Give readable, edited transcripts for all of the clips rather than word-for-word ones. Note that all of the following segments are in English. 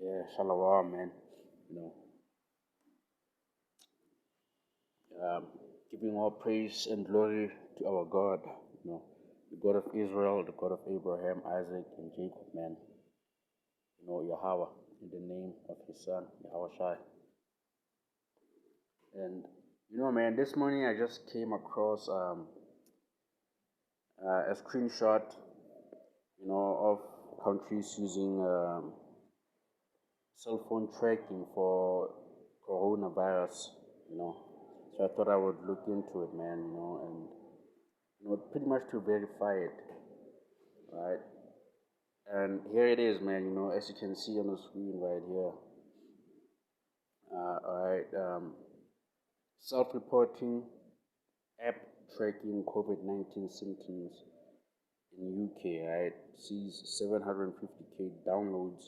Yeah, Shalawah, man. You know, um, giving all praise and glory to our God. You know, the God of Israel, the God of Abraham, Isaac, and Jacob, man. Yahawah, in the name of His Son, Yahawashi. And man, this morning I just came across a screenshot, of countries using cell phone tracking for coronavirus. You know, so I thought I would look into it, man. And pretty much to verify it, right? And here it is, man. As you can see on the screen right here. All right. Self-reporting app tracking COVID-19 symptoms in UK, right? Sees 750K downloads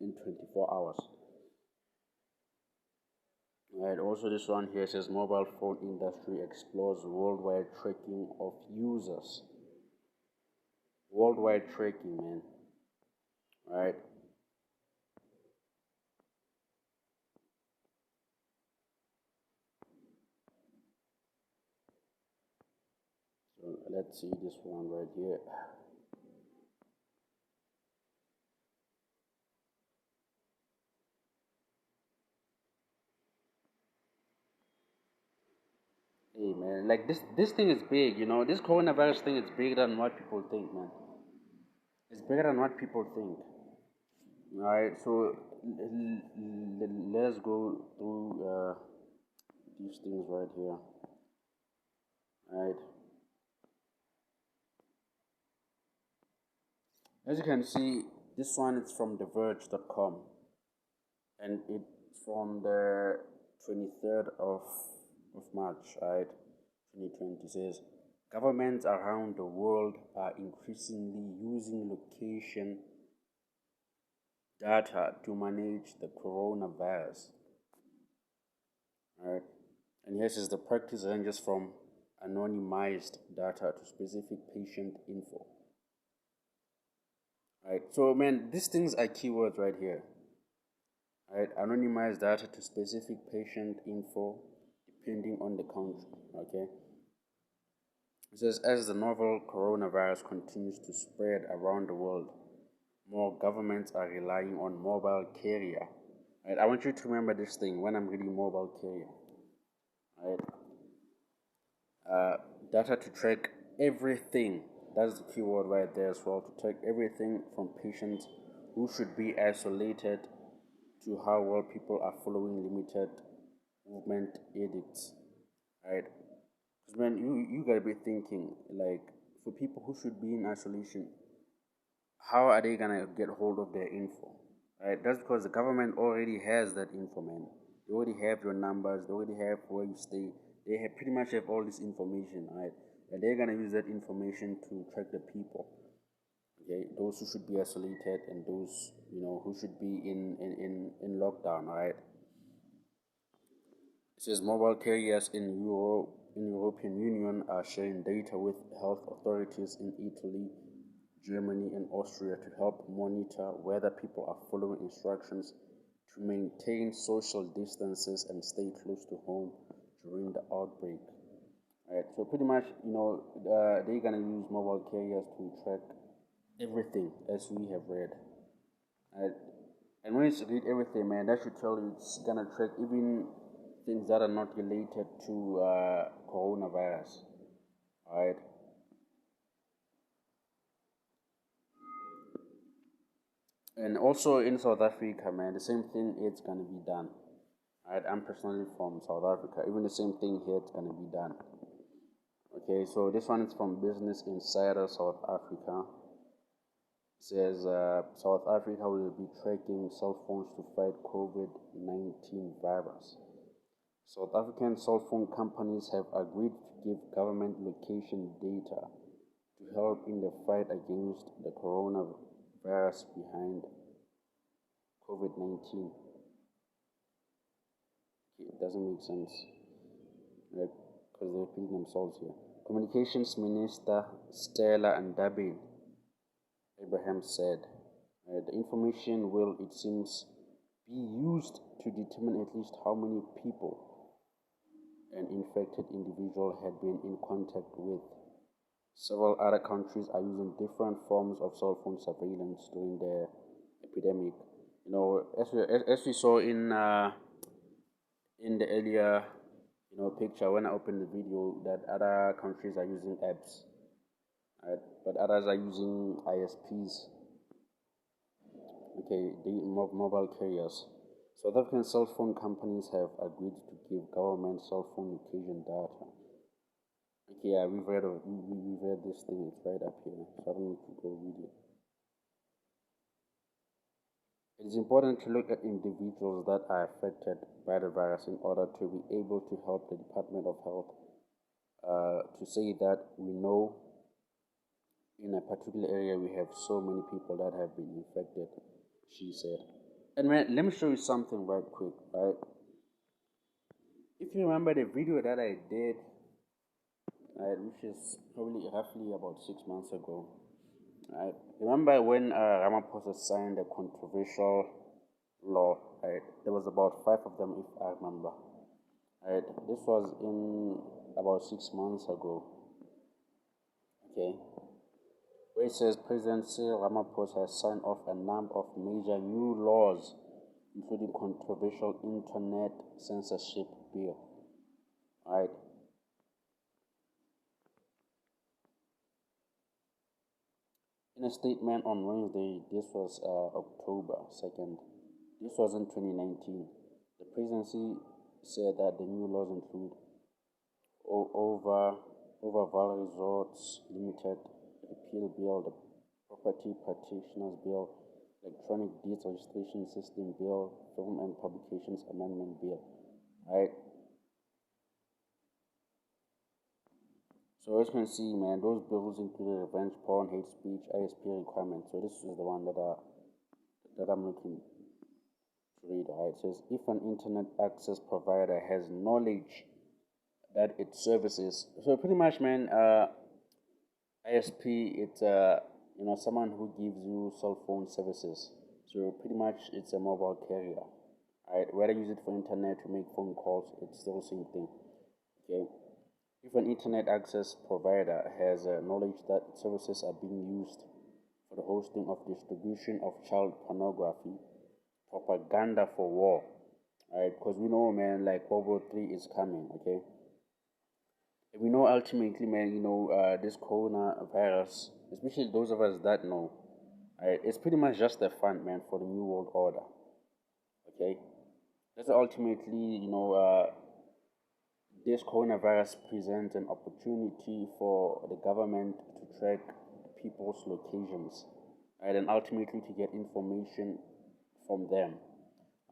in 24 hours. Right. Also, this one here says mobile phone industry explores worldwide tracking of users. Worldwide tracking, man. Right. So let's see this one right here. Hey man, like this thing is big, This coronavirus thing is bigger than what people think, man. It's bigger than what people think. Alright, so let's go through these things right here. Alright. As you can see, this one is from TheVerge.com, and it's from the 23rd of March, right? 2020 says governments around the world are increasingly using location data to manage the coronavirus. Right? And here says the practice ranges from anonymized data to specific patient info. Right? So man, these things are keywords right here. Right? Anonymized data to specific patient info depending on the country. Okay. It says as the novel coronavirus continues to spread around the world, more governments are relying on mobile carrier. Right? I want you to remember this thing when I'm reading mobile carrier. Right? Data to track everything. That's the keyword right there as well. To track everything from patients who should be isolated to how well people are following limited movement edicts. Right? Because man, you gotta be thinking like for people who should be in isolation, how are they gonna get hold of their info? Right? That's because the government already has that info, man. They already have your numbers. They already have where you stay. They have pretty much have all this information, right? And they're gonna use that information to track the people. Okay, those who should be isolated and those who should be in lockdown, right? It says mobile carriers in European Union are sharing data with health authorities in Italy, Germany, and Austria to help monitor whether people are following instructions to maintain social distances and stay close to home during the outbreak. Right. So pretty much, they're gonna use mobile carriers to track everything, as we have read. Right. And when you read everything, man, that should tell you it's gonna track even things that are not related to coronavirus. Right. And also in South Africa, man, the same thing is gonna be done. Right. I'm personally from South Africa. Even the same thing here, it's gonna be done. Okay, so this one is from Business Insider South Africa. It says South Africa will be tracking cell phones to fight COVID-19 virus. South African cell phone companies have agreed to give government location data to help in the fight against the coronavirus behind COVID-19. Okay, it doesn't make sense, right? Because they're repeating themselves here. Communications Minister Stella Ndabeni Abraham said, the information will, it seems, be used to determine at least how many people an infected individual had been in contact with. Several other countries are using different forms of cell phone surveillance during the epidemic. As we saw in the earlier picture when I opened the video, that other countries are using apps, right? But others are using ISPs, okay, the mobile carriers. South African cell phone companies have agreed to give government cell phone location data. Okay, yeah, we've read this thing. It's right up here, so I don't need to go read it. It is important to look at individuals that are affected by the virus in order to be able to help the Department of Health to say that we know in a particular area we have so many people that have been infected, she said. And man, let me show you something right quick, right? If you remember the video that I did, right, which is probably roughly about 6 months ago, right? Remember when Ramaphosa signed a controversial law, right? There was about 5 of them, if I remember, right? This was in about 6 months ago, okay? Where it says President Cyril Ramaphosa has signed off a number of major new laws, including controversial internet censorship bill, right? In a statement on Wednesday, this was October 2nd, this was in 2019, the presidency said that the new laws include over Valley Resorts Limited repeal bill, the property practitioners bill, electronic deeds registration system bill, film and publications amendment bill, right? So as you can see, man, those bills include revenge porn, hate speech, ISP requirements. So this is the one that I'm looking to read. Right? It says if an internet access provider has knowledge that its services. So pretty much, man, ISP, it's someone who gives you cell phone services. So pretty much it's a mobile carrier. Right? Whether you use it for internet to make phone calls, it's still the same thing. Okay. If an internet access provider has knowledge that services are being used for the hosting of distribution of child pornography, propaganda for war, right? Because we know, man, like World War III is coming, okay? We know ultimately, man, this coronavirus, especially those of us that know, right, it's pretty much just a front, man, for the New World Order, okay? That's ultimately, this coronavirus presents an opportunity for the government to track people's locations, right, and ultimately to get information from them,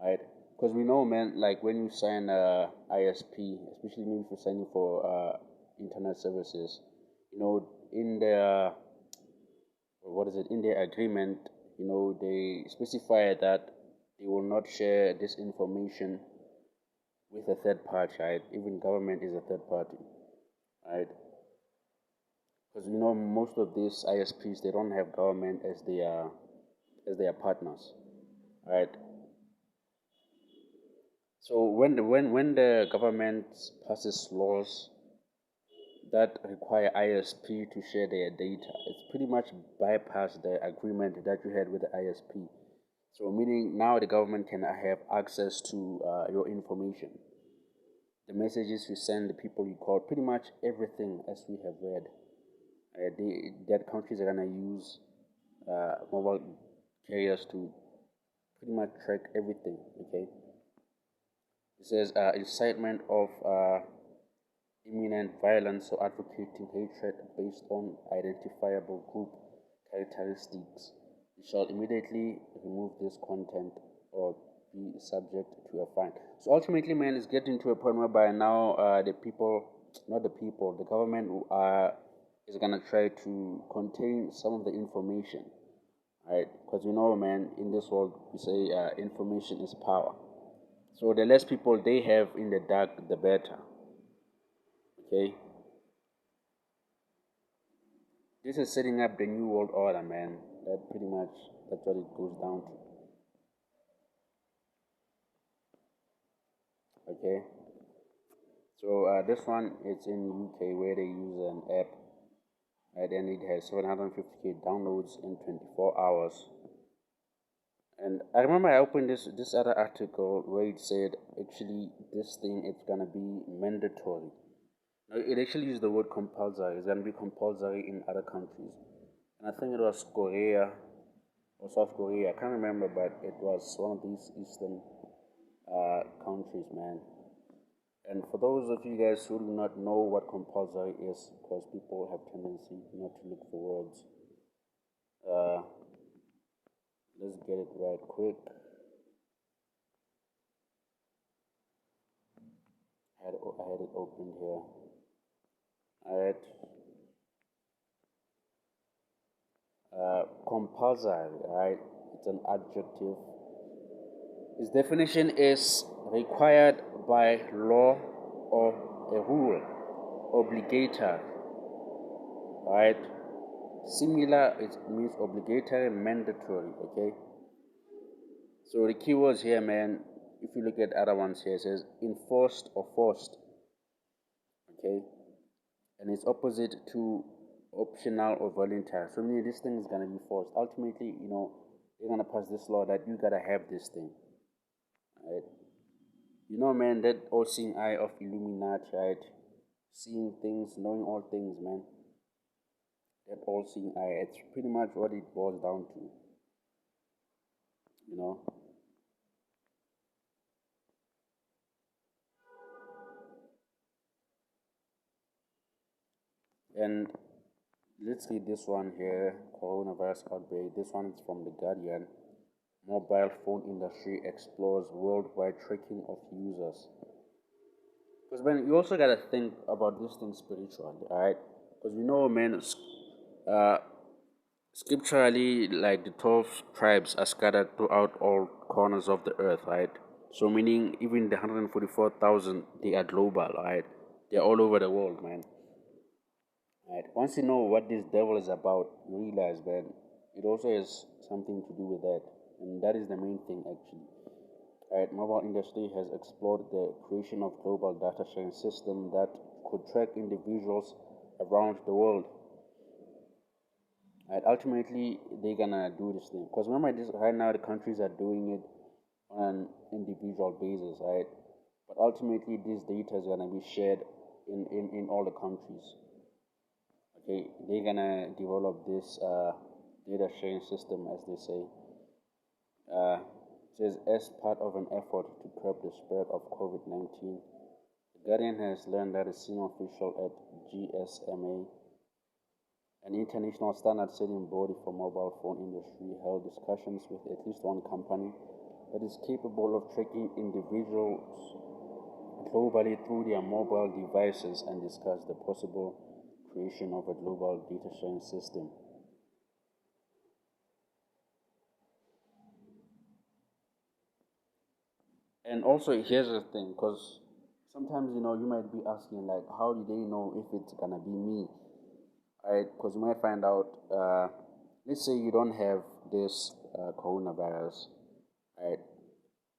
right? Because we know, man, like when you sign a ISP, especially maybe for signing for internet services, in their in their agreement, they specify that they will not share this information with a third party, right? Even government is a third party, right? Because most of these ISPs, they don't have government as their partners, right? So when the government passes laws that require ISP to share their data, it's pretty much bypass the agreement that you had with the ISP. So meaning now the government can have access to your information, the messages you send, the people you call, pretty much everything, as we have read. That countries are gonna use mobile carriers to pretty much track everything. Okay, it says incitement of imminent violence or advocating hatred based on identifiable group characteristics. You shall immediately remove this content or be subject to a fine. So ultimately, man, it's getting to a point whereby now the people, not the people, the government is gonna try to contain some of the information, right? Because man, in this world we say information is power. So the less people they have in the dark, the better. Okay. This is setting up the new world order, man. That's what it goes down to. Okay, so this one it's in UK where they use an app, right, and it has 750k downloads in 24 hours. And I remember I opened this other article where it said actually this thing it's gonna be mandatory. Now, it actually used the word compulsory. It's gonna be compulsory in other countries, and I think it was Korea or South Korea. I can't remember, but it was one of these Eastern countries, man. And for those of you guys who do not know what compulsory is, because people have tendency not to look for words, uh, let's get it right quick. I had it opened here. Alright. Compulsory, right? It's an adjective. Its definition is required by law or a rule, obligatory, right? Similar, it means obligatory, mandatory, okay? So the keywords here, man, if you look at other ones here, it says enforced or forced, okay? And it's opposite to optional or voluntary. So meaning this thing is gonna be forced. Ultimately, they're gonna pass this law that you gotta have this thing, right? Man, that all-seeing eye of Illuminati, right? Seeing things, knowing all things, man. That all-seeing eye. It's pretty much what it boils down to, you know. And let's read this one here, coronavirus outbreak. This one is from The Guardian. Mobile phone industry explores worldwide tracking of users. Because, man, you also gotta think about this thing spiritually, alright? Because man, uh, scripturally, like the 12 tribes are scattered throughout all corners of the earth, right? So, meaning even the 144,000, they are global, right? They're all over the world, man. Right. Once you know what this devil is about, you realize that it also has something to do with that, and that is the main thing actually. Right. Mobile industry has explored the creation of global data sharing system that could track individuals around the world. Right. Ultimately, they're gonna do this thing because remember, this right now the countries are doing it on an individual basis, right? But ultimately, this data is gonna be shared in all the countries. Okay, they're gonna develop this data sharing system, as they say. Says as part of an effort to curb the spread of COVID-19, the Guardian has learned that a senior official at GSMA, an international standard-setting body for mobile phone industry, held discussions with at least one company that is capable of tracking individuals globally through their mobile devices and discussed the possible creation of a global data sharing system. And also, here's the thing, because sometimes you might be asking like, how do they know if it's gonna be me, right? Because you might find out, let's say you don't have this coronavirus, right?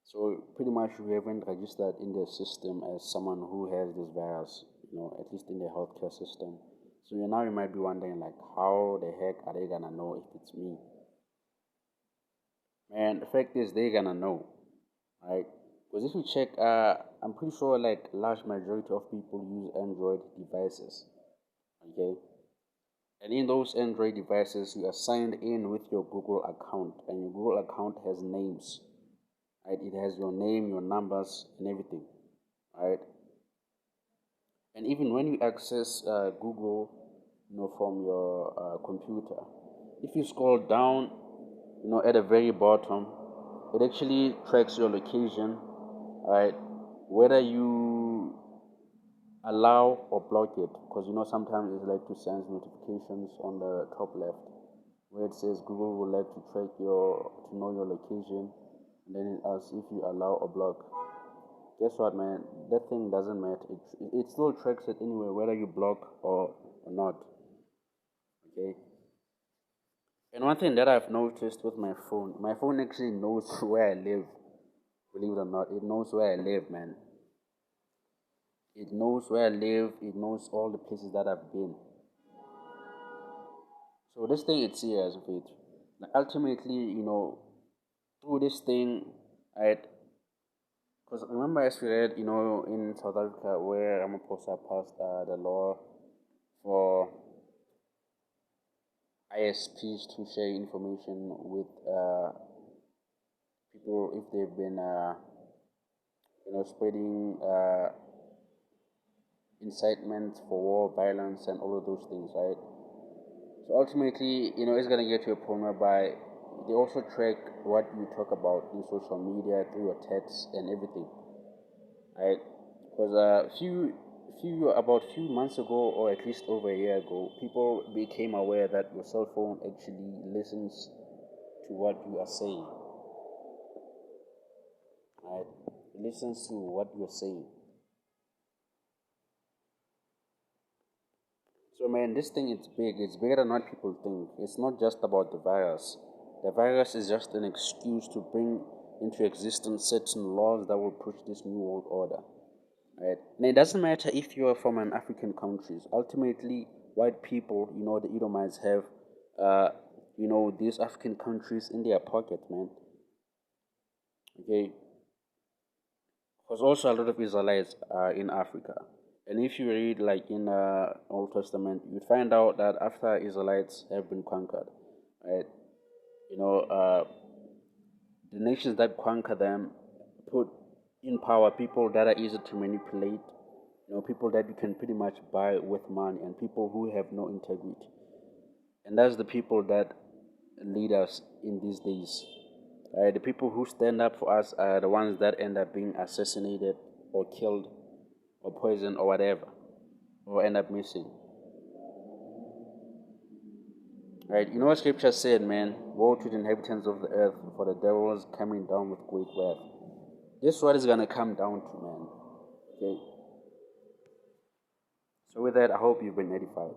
So pretty much you haven't registered in the system as someone who has this virus, at least in the healthcare system. So you might be wondering like, how the heck are they gonna know if it's me? Man, the fact is they're gonna know, right? Because if you check, I'm pretty sure like large majority of people use Android devices, okay? And in those Android devices, you are signed in with your Google account, and your Google account has names, right? It has your name, your numbers, and everything, right? And even when you access Google, from your computer, if you scroll down, at the very bottom, it actually tracks your location, right? Whether you allow or block it, because sometimes it's like to send notifications on the top left where it says Google would like to track to know your location, and then it asks if you allow or block. Guess what, man? That thing doesn't matter. It still tracks it anyway, whether you block or not. Okay. And one thing that I've noticed with my phone actually knows where I live. Believe it or not, it knows where I live, man. It knows where I live. It knows all the places that I've been. So this thing, it's serious of it. Like ultimately, through this thing, I, because remember as we read, in South Africa where Ramaphosa passed the law for ISPs to share information with people if they've been, spreading incitement for war, violence, and all of those things, right? So ultimately, it's gonna get to a point whereby they also track what you talk about in social media through your texts and everything, right? Because about few months ago, or at least over a year ago, people became aware that your cell phone actually listens to what you are saying, right? It listens to what you're saying. So man, this thing is big. It's bigger than what people think. It's not just about the virus. The virus is just an excuse to bring into existence certain laws that will push this new world order. Right? And it doesn't matter if you are from an African country. Ultimately, white people, the Edomites have, these African countries in their pocket, man. Okay, because also a lot of Israelites are in Africa. And if you read like in Old Testament, you find out that after Israelites have been conquered, right? You know, the nations that conquer them put in power people that are easy to manipulate, people that you can pretty much buy with money, and people who have no integrity. And that's the people that lead us in these days. The people who stand up for us are the ones that end up being assassinated or killed or poisoned or whatever, or end up missing. Right? You know what scripture said, man? Woe to the inhabitants of the earth, for the devil is coming down with great wrath. This is what is gonna come down to, man. Okay. So with that, I hope you've been edified.